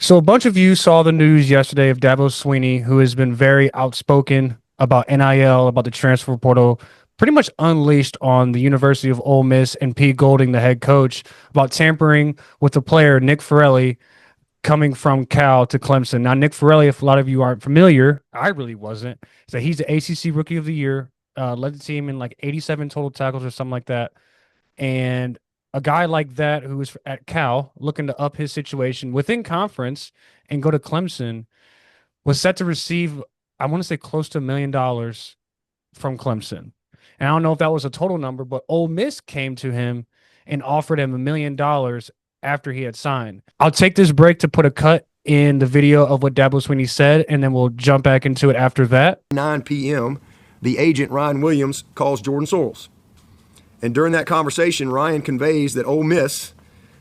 So a bunch of you saw the news yesterday of Dabo Swinney, who has been very outspoken about NIL, about the transfer portal, pretty much unleashed on the University of Ole Miss and Pete Golding, the head coach, about tampering with the player Nick Ferelli coming from Cal to Clemson. Now, Nick Ferelli, if a lot of you aren't familiar, I really wasn't, is that he's the ACC Rookie of the Year, led the team in like 87 total tackles or something like that. And a guy like that who was at Cal looking to up his situation within conference and go to Clemson was set to receive, I want to say, close to $1 million from Clemson. And I don't know if that was a total number, but Ole Miss came to him and offered him $1 million after he had signed. I'll take this break to put a cut in the video of what Dabo Swinney said, and then we'll jump back into it after that. 9 p.m., the agent, Ryan Williams, calls Jordan Sorrells. And during that conversation, Ryan conveys that Ole Miss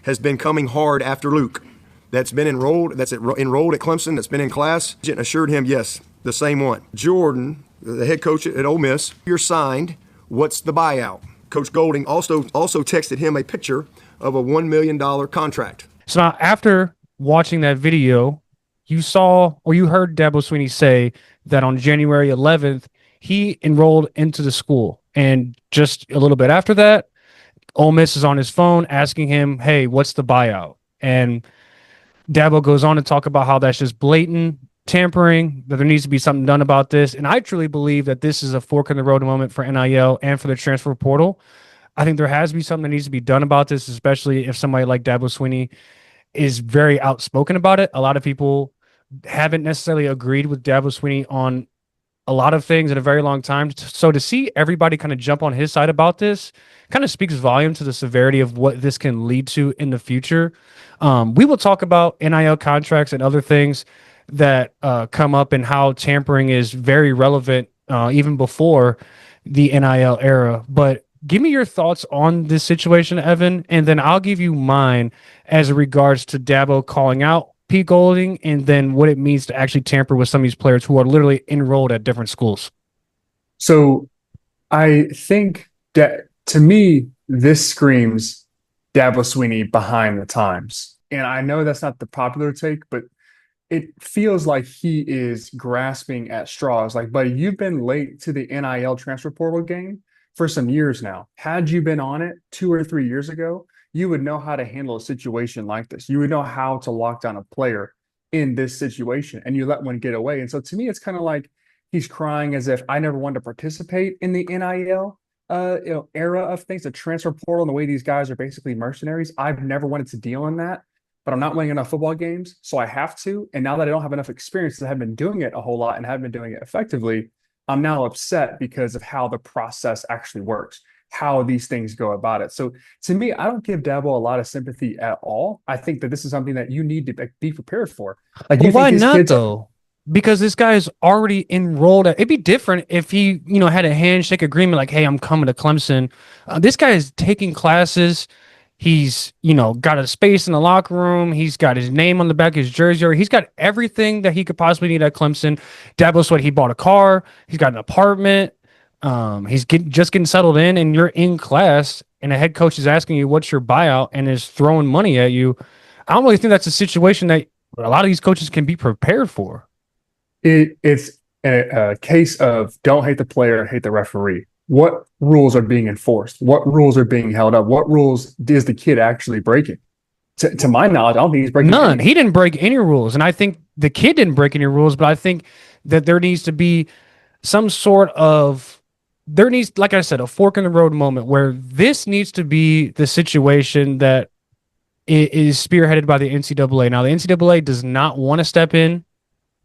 has been coming hard after Luke. Enrolled at Clemson, that's been in class. Agent assured him, yes, the same one. Jordan, the head coach at Ole Miss, you're signed. What's the buyout? Coach Golding also texted him a picture of a $1 million contract. So now, after watching that video, you saw or you heard Dabo Swinney say that on January 11th, he enrolled into the school. And just a little bit after that, Ole Miss is on his phone asking him, hey, what's the buyout? And Dabo goes on to talk about how that's just blatant tampering, that there needs to be something done about this. And I truly believe that this is a fork in the road moment for NIL and for the transfer portal. I think there has to be something that needs to be done about this, especially if somebody like Dabo Swinney is very outspoken about it. A lot of people haven't necessarily agreed with Dabo Swinney on a lot of things in a very long time. So to see everybody kind of jump on his side about this kind of speaks volume to the severity of what this can lead to in the future. We will talk about NIL contracts and other things that come up and how tampering is very relevant even before the NIL era. But give me your thoughts on this situation, Evan, and then I'll give you mine as regards to Dabo calling out Pete Golding, and then what it means to actually tamper with some of these players who are literally enrolled at different schools. So I think that, to me, this screams Dabo Swinney behind the times. And I know that's not the popular take, but it feels like he is grasping at straws. Like, buddy, you've been late to the NIL transfer portal game for some years now. Had you been on it 2 or 3 years ago, you would know how to handle a situation like this. You would know how to lock down a player in this situation, and you let one get away. And so to me, it's kind of like he's crying as if I never wanted to participate in the NIL era of things, the transfer portal, and the way these guys are basically mercenaries. I've never wanted to deal in that, but I'm not winning enough football games, so I have to. And now that I don't have enough experience, I haven't been doing it a whole lot and haven't been doing it effectively, I'm now upset because of how the process actually works, how these things go about it. So to me, I don't give Dabo a lot of sympathy at all. I think that this is something that you need to be prepared for. Like, well, why not though? Because this guy is already enrolled. It'd be different if he, had a handshake agreement like, hey, I'm coming to Clemson. This guy is taking classes. He's, got a space in the locker room. He's got his name on the back of his jersey. He's got everything that he could possibly need at Clemson. Dabo Swinney, he bought a car. He's got an apartment. He's just getting settled in, and you're in class, and a head coach is asking you what's your buyout and is throwing money at you. I don't really think that's a situation that a lot of these coaches can be prepared for. It's a case of don't hate the player, hate the referee. What rules are being enforced? What rules are being held up? What rules is the kid actually breaking? To my knowledge, I don't think he's breaking none. He didn't break any rules, and I think the kid didn't break any rules, but I think that there needs to be some sort of like I said, a fork in the road moment where this needs to be the situation that is spearheaded by the NCAA. Now, the NCAA does not want to step in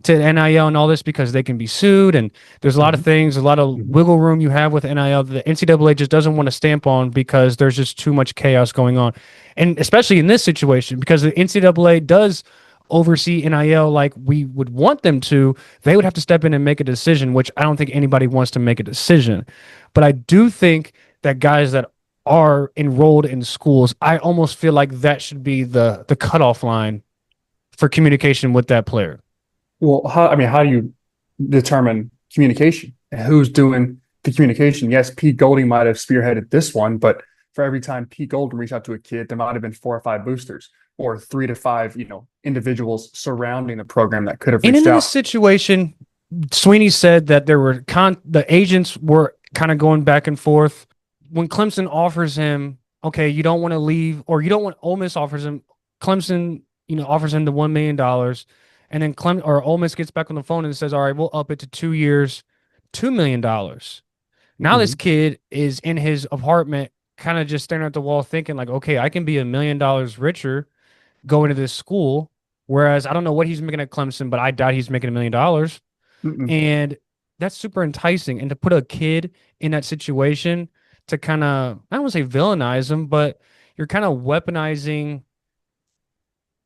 to NIL and all this because they can be sued, and there's a lot of things, a lot of wiggle room you have with NIL that the NCAA just doesn't want to stamp on because there's just too much chaos going on. And especially in this situation, because the NCAA does oversee NIL like we would want them to, they would have to step in and make a decision, which I don't think anybody wants to make a decision. But I do think that guys that are enrolled in schools, I almost feel like that should be the cutoff line for communication with that player. Well, how do you determine communication? Who's doing the communication? Yes, Pete Golding might have spearheaded this one, but for every time Pete Golding reached out to a kid, there might have been 4 or 5 boosters. or 3 to 5, individuals surrounding the program that could have And reached in this out. situation, Sweeney said that the agents were kind of going back and forth. When Clemson offers him, okay, you don't want to leave, or you don't want Ole Miss offers him, Clemson, offers him the $1 million, and then Ole Miss gets back on the phone and says, all right, we'll up it to 2 years, $2 million. Now this Mhm. kid is in his apartment, kind of just staring at the wall, thinking like, okay, I can be $1 million richer going to this school. Whereas I don't know what he's making at Clemson, but I doubt he's making $1 million. Mm-mm. And that's super enticing. And to put a kid in that situation to kind of, I don't want to say villainize him, but you're kind of weaponizing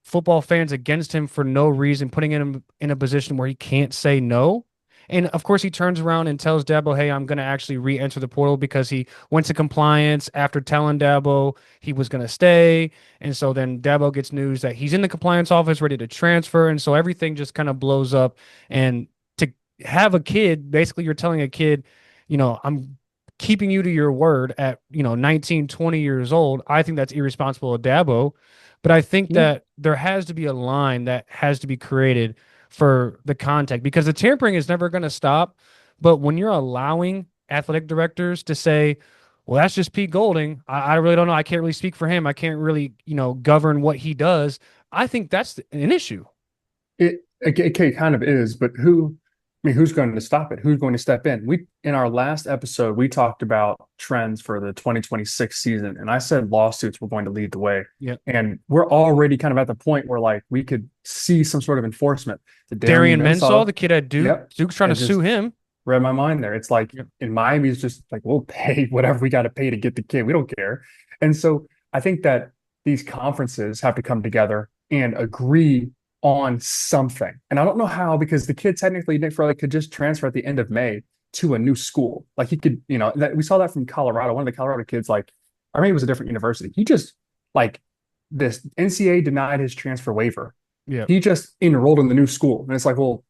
football fans against him for no reason, putting him in a position where he can't say no. And of course, he turns around and tells Dabo, hey, I'm going to actually re enter the portal because he went to compliance after telling Dabo he was going to stay. And so then Dabo gets news that he's in the compliance office ready to transfer. And so everything just kind of blows up. And to have a kid, basically, you're telling a kid, I'm keeping you to your word at, 19, 20 years old. I think that's irresponsible of Dabo. But I think Yeah. that there has to be a line that has to be created for the contact because the tampering is never going to stop. But when you're allowing athletic directors to say, well, that's just Pete Golding. I really don't know. I can't really speak for him. I can't really, govern what he does. I think that's an issue. It kind of is, but who's going to stop it? Who's going to step in? In our last episode, we talked about trends for the 2026 season, and I said lawsuits were going to lead the way. Yeah. And we're already kind of at the point where like we could see some sort of enforcement. The Darian Darian Mensah, Mensah, the kid at Duke, yep, Duke's trying it to sue just him. read my mind there. It's like Yep. in Miami, it's just like we'll pay whatever we got to pay to get the kid. We don't care. And so I think that these conferences have to come together and agree on something. And I don't know how because the kid technically Nick Ferelli could just transfer at the end of May to a new school. Like he could, we saw that from Colorado. One of the Colorado kids, like, or maybe it was a different university. He just like this NCAA denied his transfer waiver. Yeah. He just enrolled in the new school, and it's like, well,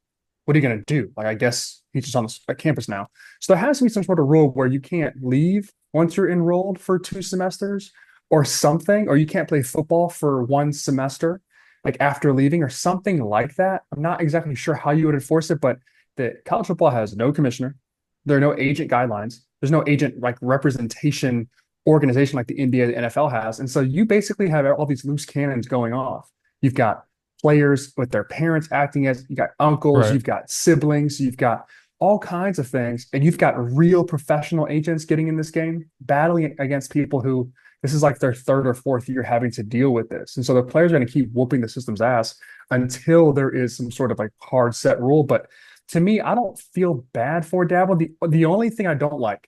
what are you going to do? Like, I guess he's just on the campus now. So there has to be some sort of rule where you can't leave once you're enrolled for 2 semesters or something, or you can't play football for 1 semester, like after leaving or something like that. I'm not exactly sure how you would enforce it, but the college football has no commissioner. There are no agent guidelines. There's no agent like representation organization like the NBA, the NFL has. And so you basically have all these loose cannons going off. You've got players with their parents acting as, you got uncles, Right. you've got siblings, you've got all kinds of things, and you've got real professional agents getting in this game, battling against people who this is like their third or fourth year having to deal with this. And so the players are going to keep whooping the system's ass until there is some sort of like hard set rule. But to me, I don't feel bad for Dabo. The only thing I don't like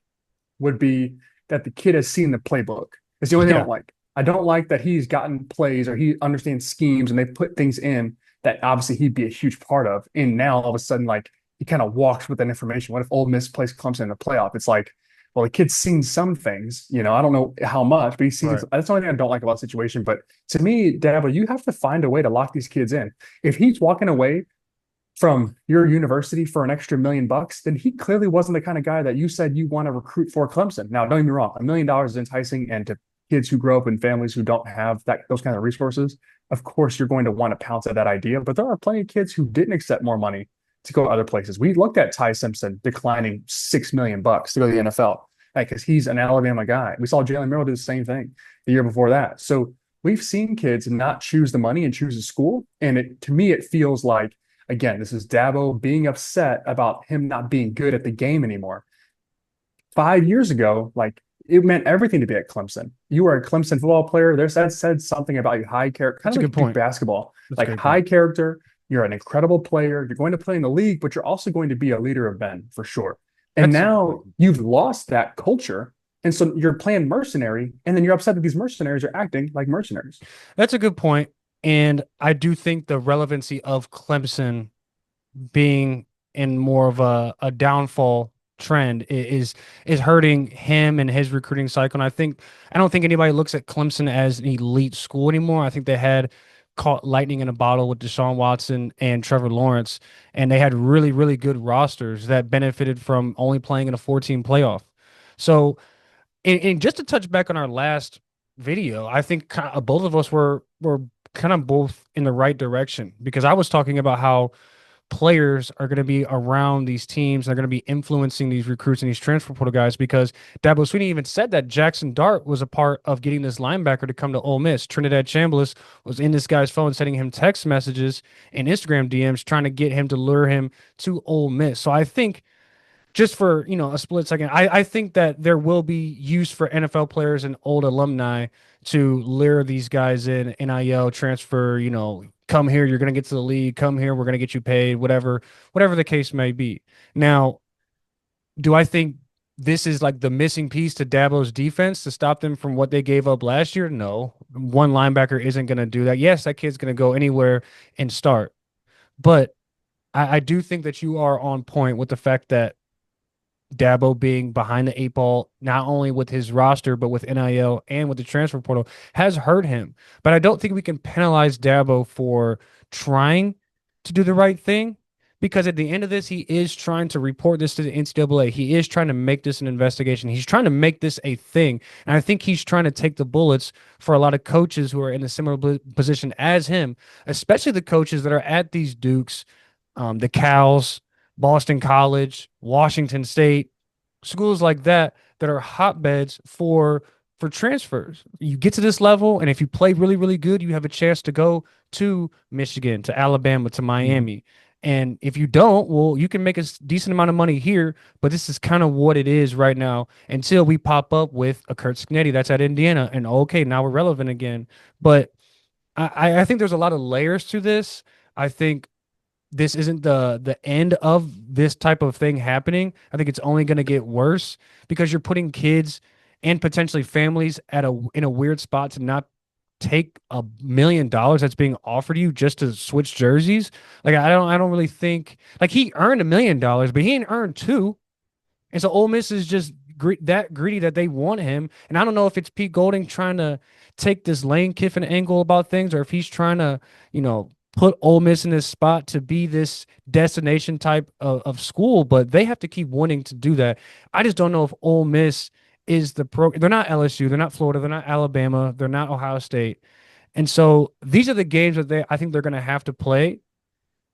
would be that the kid has seen the playbook. It's the only thing I Yeah. don't like. I don't like that he's gotten plays or he understands schemes and they put things in that obviously he'd be a huge part of. And now all of a sudden, like he kind of walks with that information. What if Ole Miss plays Clemson in the playoff? It's like, well, the kid's seen some things, I don't know how much, but he's seen. Right. That's the only thing I don't like about the situation. But to me, Dabo, you have to find a way to lock these kids in. If he's walking away from your university for an extra $1 million, then he clearly wasn't the kind of guy that you said you want to recruit for Clemson. Now, don't get me wrong, $1 million is enticing, and to kids who grow up in families who don't have those kind of resources, of course, you're going to want to pounce at that idea. But there are plenty of kids who didn't accept more money to go other places. We looked at Ty Simpson declining $6 million to go to the NFL because he's an Alabama guy. We saw Jalen Merrill do the same thing the year before that. So we've seen kids not choose the money and choose a school, and to me, it feels like, again, this is Dabo being upset about him not being good at the game anymore. 5 years ago, like it meant everything to be at Clemson. You were a Clemson football player. That said something about you, high character, kind That's a of good like Duke point. basketball, That's a like good high point. character. You're an incredible player. You're going to play in the league, but you're also going to be a leader of men for sure. And That's now you've lost that culture. And so you're playing mercenary, and then you're upset that these mercenaries are acting like mercenaries. That's a good point. And I do think the relevancy of Clemson being in more of a downfall trend is hurting him and his recruiting cycle. And I don't think anybody looks at Clemson as an elite school anymore. I think they had caught lightning in a bottle with Deshaun Watson and Trevor Lawrence, and they had really, really good rosters that benefited from only playing in a 14 playoff. So, and just to touch back on our last video, I think both of us were kind of both in the right direction because I was talking about how players are going to be around these teams. They're going to be influencing these recruits and these transfer portal guys because Dabo Swinney even said that Jackson Dart was a part of getting this linebacker to come to Ole Miss. Trinidad Chambliss was in this guy's phone, sending him text messages and Instagram DMs, trying to get him to lure him to Ole Miss. So I think just for a split second, I think that there will be use for NFL players and old alumni to lure these guys in NIL transfer. Come here, you're gonna get to the league. Come here, we're gonna get you paid. Whatever the case may be. Now, do I think this is like the missing piece to Dabo's defense to stop them from what they gave up last year? No, one linebacker isn't gonna do that. Yes, that kid's gonna go anywhere and start, but I do think that you are on point with the fact that Dabo being behind the eight ball, not only with his roster, but with NIL and with the transfer portal, has hurt him. But I don't think we can penalize Dabo for trying to do the right thing because at the end of this, he is trying to report this to the NCAA. He is trying to make this an investigation. He's trying to make this a thing. And I think he's trying to take the bullets for a lot of coaches who are in a similar position as him, especially the coaches that are at these Dukes, the Cows, Boston College, Washington State, schools like that are hotbeds for transfers. You get to this level, and if you play really, really good, you have a chance to go to Michigan, to Alabama, to Miami. And if you don't, well, you can make a decent amount of money here, but this is kind of what it is right now until we pop up with a Kurt Signetti that's at Indiana, and okay, now we're relevant again. But I think there's a lot of layers to this. I think this isn't the end of this type of thing happening. I think it's only going to get worse because you're putting kids and potentially families in a weird spot to not take $1 million that's being offered you just to switch jerseys. Like I don't really think like he earned $1 million, but he ain't earned two. And so Ole Miss is just that greedy that they want him. And I don't know if it's Pete Golding trying to take this Lane Kiffin angle about things, or if he's trying to, put Ole Miss in this spot to be this destination type of school. But they have to keep wanting to do that. I just don't know if Ole Miss is the pro. They're not LSU. They're not Florida. They're not Alabama. They're not Ohio State. And so these are the games that I think they're going to have to play.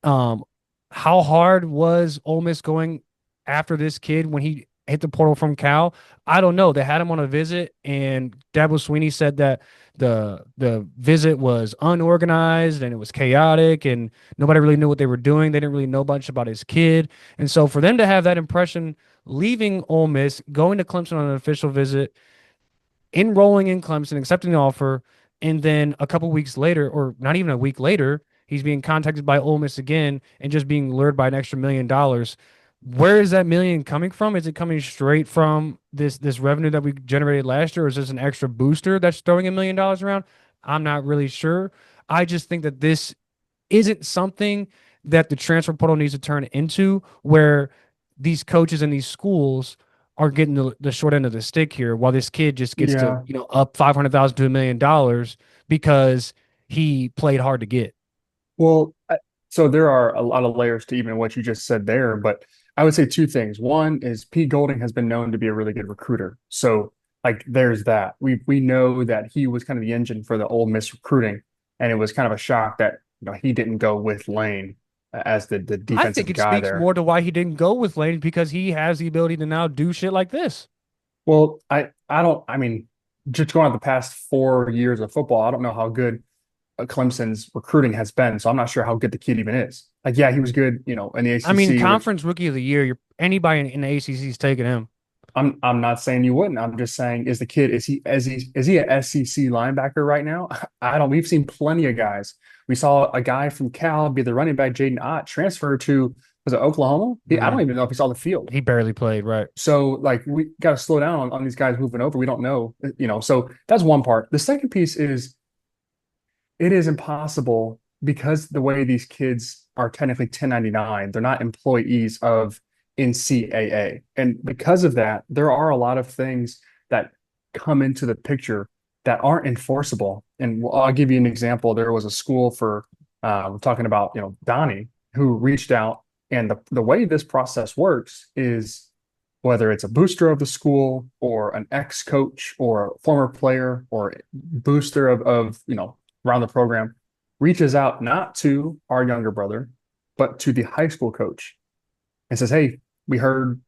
Um, how hard was Ole Miss going after this kid when he hit the portal from Cal? I don't know. They had him on a visit, and Dabo Swinney said that the visit was unorganized and it was chaotic, and nobody really knew what they were doing. They didn't really know much about his kid, and so for them to have that impression, leaving Ole Miss, going to Clemson on an official visit, enrolling in Clemson, accepting the offer, and then a couple weeks later, or not even a week later, he's being contacted by Ole Miss again and just being lured by an extra $1 million. Where is that million coming from? Is it coming straight from this revenue that we generated last year, or is this an extra booster that's throwing $1 million around? I'm not really sure. I just think that this isn't something that the transfer portal needs to turn into, where these coaches and these schools are getting the short end of the stick here, while this kid just gets to, Yeah. up 500,000 to $1 million because he played hard to get. Well, so there are a lot of layers to even what you just said there, but I would say two things. One is Pete Golding has been known to be a really good recruiter. So like there's that. We know that he was kind of the engine for the Ole Miss recruiting, and it was kind of a shock that he didn't go with Lane as the I think defensive it guy speaks there. more to why he didn't go with Lane because he has the ability to now do shit like this. Well, I don't I mean, just going on the past 4 years of football, I don't know how good Clemson's recruiting has been. So I'm not sure how good the kid even is. Like, yeah, he was good, in the I mean, ACC, which conference rookie of the year, anybody in the ACC is taking him. I'm not saying you wouldn't. I'm just saying, is the kid is he a SEC linebacker right now? I don't. We've seen plenty of guys. We saw a guy from Cal be the running back, Jaden Ott, transfer to was it Oklahoma? I don't Mhm. even know if he saw the field. He barely played, right? So like we got to slow down on these guys moving over. We don't know, So that's one part. The second piece is it is impossible because the way these kids are technically 1099, they're not employees of NCAA. And because of that, there are a lot of things that come into the picture that aren't enforceable. And I'll give you an example. There was a school for, we're talking about, Donnie, who reached out. And the way this process works is whether it's a booster of the school or an ex-coach or a former player or booster of around the program, reaches out not to our younger brother, but to the high school coach and says, "Hey, we heard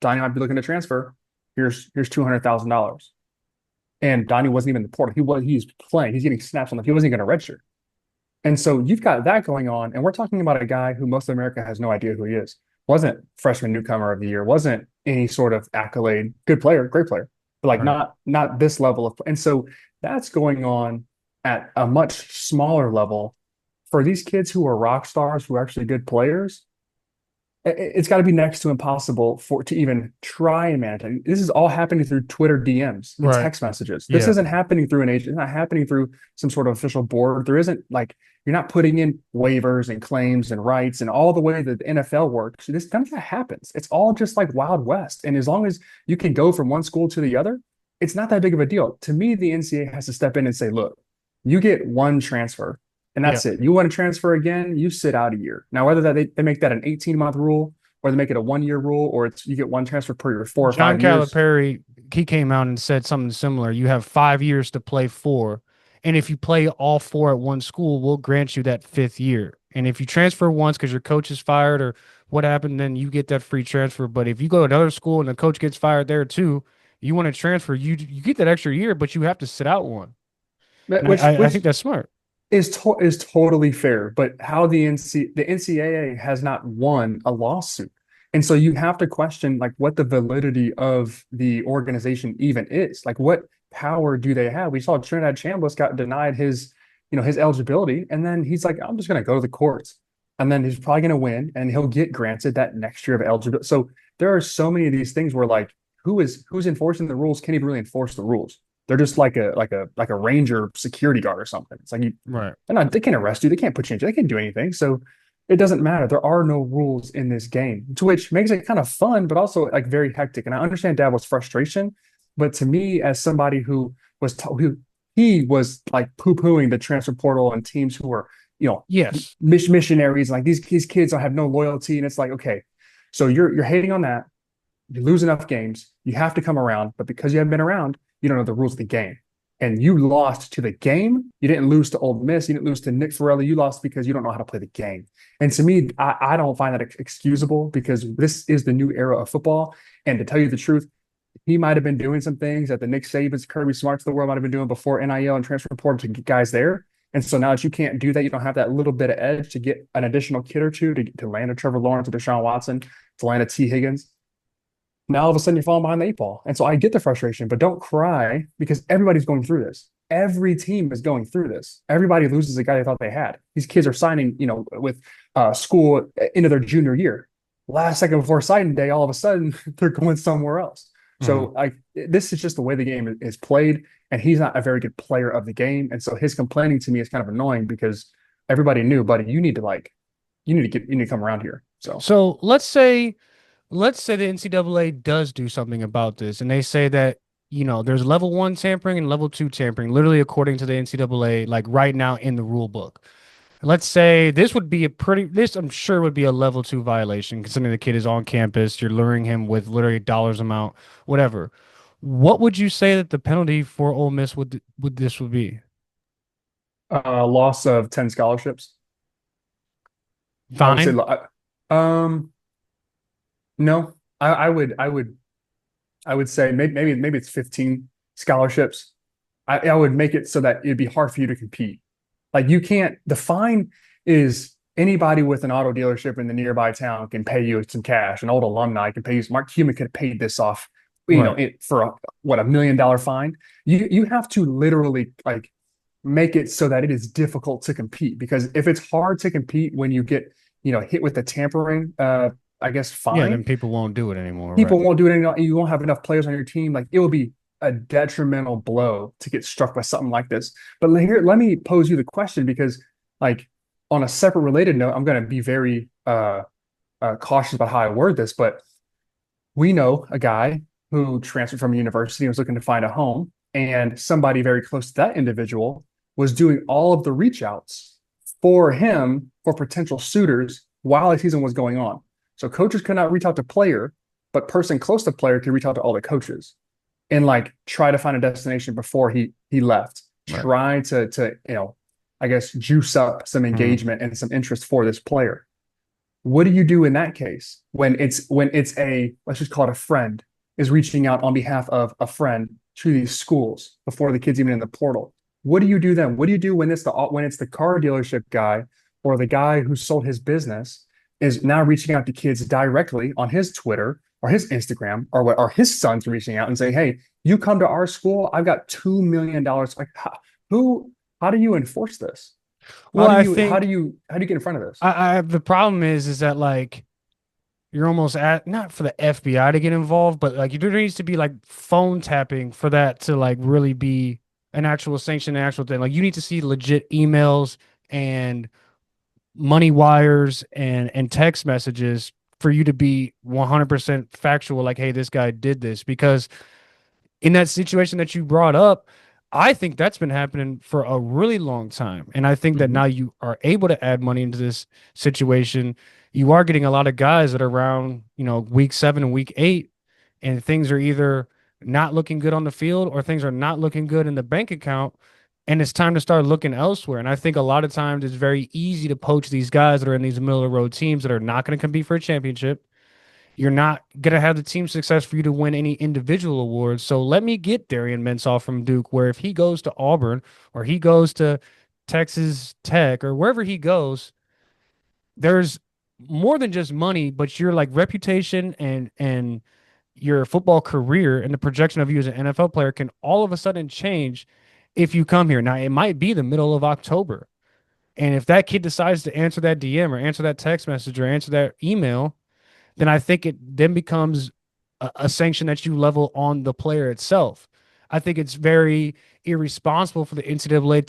Donnie might be looking to transfer. Here's $200,000." And Donnie wasn't even in the portal. He's playing. He's getting snaps on the. He wasn't going to redshirt. And so you've got that going on, and we're talking about a guy who most of America has no idea who he is. Wasn't freshman newcomer of the year. Wasn't any sort of accolade. Good player, great player, but like Right. not this level of. And so that's going on at a much smaller level for these kids who are rock stars, who are actually good players. It's got to be next to impossible for to even try and manage it. This is all happening through Twitter DMs and Right. text messages. This Yeah. isn't happening through an agent. It's not happening through some sort of official board. There isn't like you're not putting in waivers and claims and rights and all the way that the NFL works. This none of that happens. It's all just like Wild West. And as long as you can go from one school to the other, it's not that big of a deal. To me, the NCAA has to step in and say, look, you get one transfer and Yeah. that's it. You want to transfer again, you sit out a year. Now, whether that they make that an 18-month rule or they make it a 1 year rule, or it's you get one transfer per year, four or John 5 years. Calipari, he came out and said something similar. You have 5 years to play four. And if you play all four at one school, we'll grant you that fifth year. And if you transfer once because your coach is fired or what happened, then you get that free transfer. But if you go to another school and the coach gets fired there too, you want to transfer, you get that extra year, but you have to sit out one. And Which I which think that's smart. is totally fair. But how the NCAA has not won a lawsuit, and so you have to question like what the validity of the organization even is. Like what power do they have? We saw Trinidad Chambliss got denied his eligibility, and then he's like, I'm just going to go to the courts, and then he's probably going to win, and he'll get granted that next year of eligibility. So there are so many of these things where like who's enforcing the rules can't even really enforce the rules. They're just like a ranger security guard or something. It's like Right. they can't arrest you. They can't put you in jail. They can't do anything. So it doesn't matter. There are no rules in this game, to which makes it kind of fun, but also like very hectic. And I understand Dabo's frustration, but to me, as somebody who he was like poo-pooing the transfer portal and teams who were, Yes. missionaries, and like these kids don't have no loyalty. And it's like, okay, so you're hating on that. You lose enough games, you have to come around. But because you haven't been around, you don't know the rules of the game. And you lost to the game. You didn't lose to Ole Miss. You didn't lose to Nick Ferelli. You lost because you don't know how to play the game. And to me, I don't find that excusable because this is the new era of football. And to tell you the truth, he might have been doing some things that the Nick Sabans, Kirby Smarts of the world might have been doing before NIL and transfer portal to get guys there. And so now that you can't do that, you don't have that little bit of edge to get an additional kid or two to land a Trevor Lawrence or Deshaun Watson, to land a T. Higgins. Now all of a sudden you're falling behind the eight ball. And so I get the frustration, but don't cry because everybody's going through this. Every team is going through this. Everybody loses a guy they thought they had. These kids are signing, with school into their junior year. Last second before signing day, all of a sudden they're going somewhere else. Mhm. So this is just the way the game is played, and he's not a very good player of the game. And so his complaining to me is kind of annoying because everybody knew, buddy, you need to come around here. So So let's say the NCAA does do something about this, and they say that there's level one tampering and level two tampering, literally according to the NCAA, like right now in the rule book. Let's say this I'm sure would be a level two violation, considering the kid is on campus, you're luring him with literally dollars amount, whatever. What would you say that the penalty for Ole Miss would be? loss of 10 scholarships. I would say, Fine. um, no, I would say maybe it's 15 scholarships. I would make it so that it'd be hard for you to compete. Like you can't, the fine is anybody with an auto dealership in the nearby town can pay you some cash. An old alumni can pay you. Mark Cuban could have paid this off, Right. for $1 million fine. You have to literally like make it so that it is difficult to compete because if it's hard to compete when you get hit with the tampering I guess Yeah, fine, then people won't do it anymore, right? people won't do it anymore. You won't have enough players on your team. Like it will be a detrimental blow to get struck by something like this. But here, let me pose you the question because, like, on a separate related note, I'm going to be very cautious about how I word this. But we know a guy who transferred from a university and was looking to find a home, and somebody very close to that individual was doing all of the reach outs for him for potential suitors while the season was going on. So coaches could not reach out to player, but person close to player could reach out to all the coaches and like try to find a destination before he left. Right. Try to I guess, juice up some engagement and some interest for this player. What do you do in that case when it's a, let's just call it a friend is reaching out on behalf of a friend to these schools before the kid's even in the portal? What do you do then? What do you do when it's the car dealership guy or the guy who sold his business is now reaching out to kids directly on his Twitter or his Instagram or what, or his son's reaching out and saying, "Hey, you come to our school, I've got $2 million." Like, who? How do you enforce this? Well, I How think do you get in front of this? I the problem is that like you're almost at not for the FBI to get involved, but like there needs to be like phone tapping for that to like really be an actual sanction, an actual thing. Like you need to see legit emails and money wires and text messages for you to be 100% factual. Like, hey, this guy did this because in that situation that you brought up, I think that's been happening for a really long time. And I think that Mm-hmm. now you are able to add money into this situation. You are getting a lot of guys that are around, week 7 and week 8, and things are either not looking good on the field or things are not looking good in the bank account. And it's time to start looking elsewhere. And I think a lot of times it's very easy to poach these guys that are in these middle of the road teams that are not going to compete for a championship. You're not going to have the team success for you to win any individual awards. So let me get Darian Mensah from Duke, where if he goes to Auburn or he goes to Texas Tech or wherever he goes, there's more than just money, but your like reputation and your football career and the projection of you as an NFL player can all of a sudden change if you come here. Now, it might be the middle of October. And if that kid decides to answer that DM or answer that text message or answer that email, then I think it then becomes a sanction that you level on the player itself. I think it's very irresponsible for the NCAA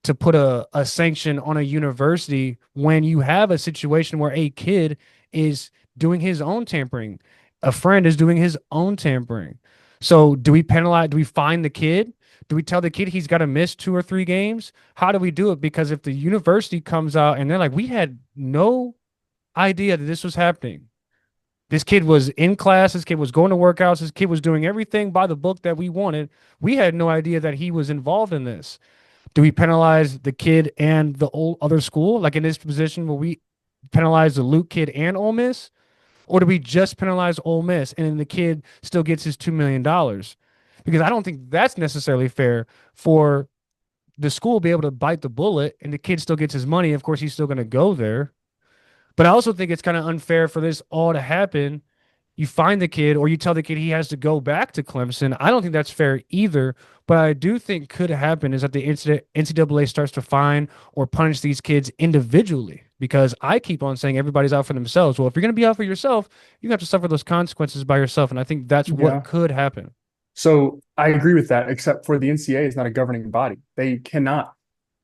to put a sanction on a university when you have a situation where a kid is doing his own tampering, a friend is doing his own tampering. So do we penalize? Do we fine the kid? Do we tell the kid he's got to miss 2 or 3 games? How do we do it? Because if the university comes out and they're like, we had no idea that this was happening. This kid was in class. This kid was going to workouts. This kid was doing everything by the book that we wanted. We had no idea that he was involved in this. Do we penalize the kid and the old other school? Like in this position, will we penalize the Luke kid and Ole Miss? Or do we just penalize Ole Miss and then the kid still gets his $2 million? Because I don't think that's necessarily fair for the school to be able to bite the bullet and the kid still gets his money. Of course, he's still going to go there. But I also think it's kind of unfair for this all to happen. You find the kid or you tell the kid he has to go back to Clemson. I don't think that's fair either. But I do think could happen is that the NCAA starts to fine or punish these kids individually because I keep on saying everybody's out for themselves. Well, if you're going to be out for yourself, you have to suffer those consequences by yourself. And I think that's what Yeah. could happen. So I agree with that, except for the NCAA is not a governing body. They cannot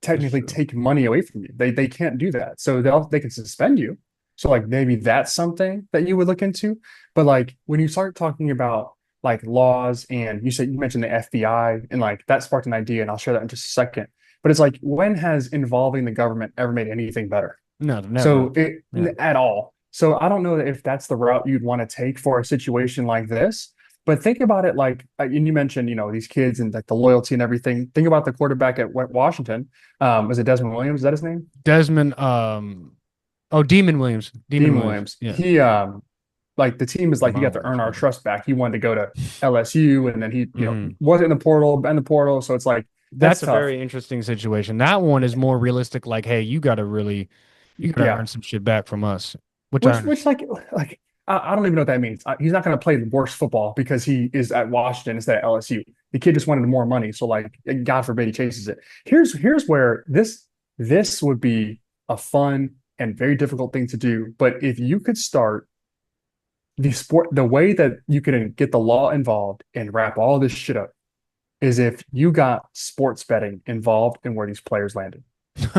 That's technically true. take money away from you. They can't do that. So they can suspend you. So like maybe that's something that you would look into. But like when you start talking about like laws and you mentioned the FBI and like that sparked an idea, and I'll share that in just a second. But it's like when has involving the government ever made anything better? No, never. So it Yeah. at all. So I don't know if that's the route you'd want to take for a situation like this. But think about it like, and you mentioned, these kids and like the loyalty and everything. Think about the quarterback at Washington. Was it Desmond Williams? Is that his name? Desmond, Demon Williams. Demon Demon Williams. Williams. Yeah. He like the team is like he got Demon to earn Williams. our Yeah. trust back. He wanted to go to LSU, and then he Mhm. wasn't in the portal. So it's like that's That's a tough. very interesting situation. That one is more realistic. Like, hey, you gotta Yeah. earn some shit back from us, which I Which understand. like I don't even know what that means. He's not going to play the worst football because he is at Washington instead of LSU. The kid just wanted more money, so like God forbid he chases it. Here's where this would be a fun and very difficult thing to do. But if you could start the way that you could get the law involved and wrap all this shit up is if you got sports betting involved in where these players landed.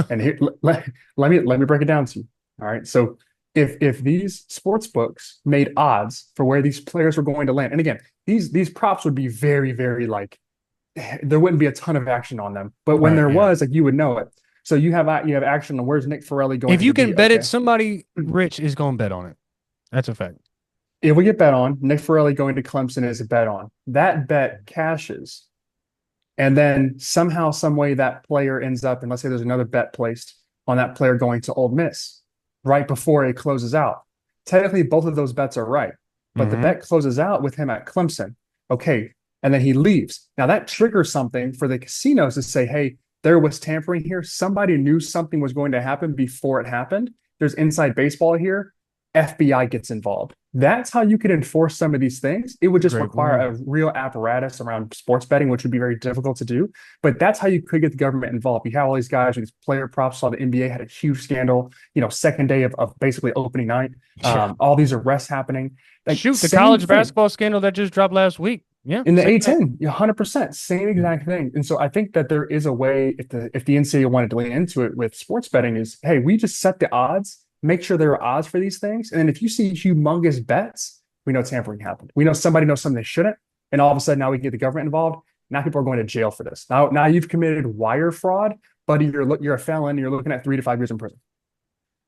And here, let me break it down to you. All right. So if these sports books made odds for where these players were going to land, and again, these props would be very, very like there wouldn't be a ton of action on them. But when Right. there Yeah. was, like you would know it. So you have action on where's Nick Ferelli If going you to can be. bet it, Okay. somebody rich is going to bet on it. That's a fact. If we get bet on, Nick Ferelli going to Clemson is a bet on. That bet cashes. And then somehow, some way that player ends up, and let's say there's another bet placed on that player going to Ole Miss right before it closes out. Technically, both of those bets are right, but the Mm-hmm. bet closes out with him at Clemson. Okay. And then he leaves. Now that triggers something for the casinos to say, hey, there was tampering here. Somebody knew something was going to happen before it happened. There's inside baseball here. FBI gets involved. That's how you could enforce some of these things. It would just Great require point. a real apparatus around sports betting, which would be very difficult to do. But that's how you could get the government involved. You have all these guys with these player props. Saw the NBA had a huge scandal, second day of basically opening night. Yeah. All these arrests happening. Like Shoot, the same college thing basketball scandal that just dropped last week. Yeah, in the same thing. A10, 100%, same exact thing. And so I think that there is a way if the NCAA wanted to lean into it with sports betting is, hey, we just set the odds, make sure there are odds for these things. And then if you see humongous bets, we know tampering happened. We know somebody knows something they shouldn't. And all of a sudden now we can get the government involved. Now people are going to jail for this. Now you've committed wire fraud, buddy. You're a felon. You're looking at 3 to 5 years in prison.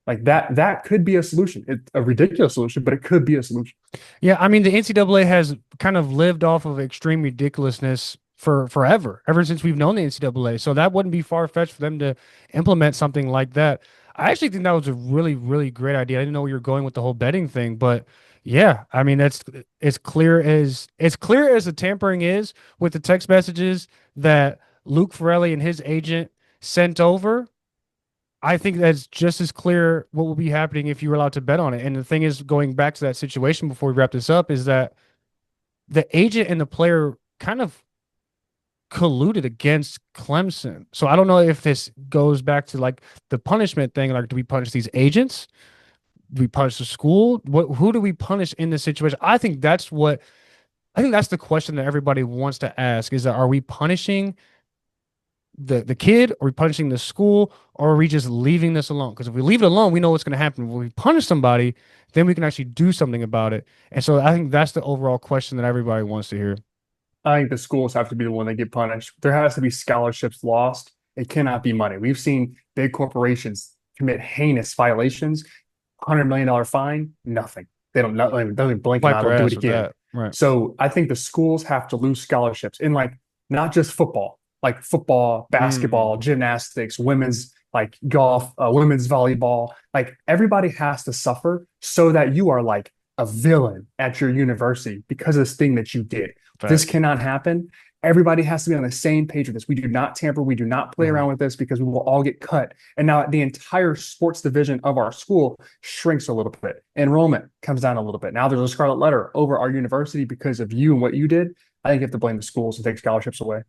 Like that could be a solution. It's a ridiculous solution, but it could be a solution. Yeah, I mean the NCAA has kind of lived off of extreme ridiculousness for forever, ever since we've known the NCAA. So that wouldn't be far fetched for them to implement something like that. I actually think that was a really, really great idea. I didn't know where you're going with the whole betting thing, but yeah, I mean that's as clear as the tampering is with the text messages that Luke Ferelli and his agent sent over. I think that's just as clear what will be happening if you were allowed to bet on it. And the thing is, going back to that situation before we wrap this up, is that the agent and the player kind of colluded against Clemson. So I don't know if this goes back to like the punishment thing. Like, do we punish these agents? Do we punish the school? Who do we punish in this situation? I think that's the question that everybody wants to ask is that are we punishing the kid? Are we punishing the school? Or are we just leaving this alone? Because if we leave it alone, we know what's going to happen. When we punish somebody, then we can actually do something about it. And so I think that's the overall question that everybody wants to hear. I think the schools have to be the one that get punished. There has to be scholarships lost. It cannot be money. We've seen big corporations commit heinous violations, $100 million fine, nothing. They don't even blink an Wipe eye. their They'll do it ass with again. that. Right. So I think the schools have to lose scholarships in like not just football, like football, Mm, basketball, gymnastics, women's like golf, women's volleyball. Like everybody has to suffer so that you are like a villain at your university because of this thing that you did. This facts. cannot happen. Everybody has to be on the same page with this. We do not tamper. We do not play Mhm. around with this because we will all get cut. And now the entire sports division of our school shrinks a little bit. Enrollment comes down a little bit. Now there's a scarlet letter over our university because of you and what you did. I think you have to blame the schools and take scholarships away.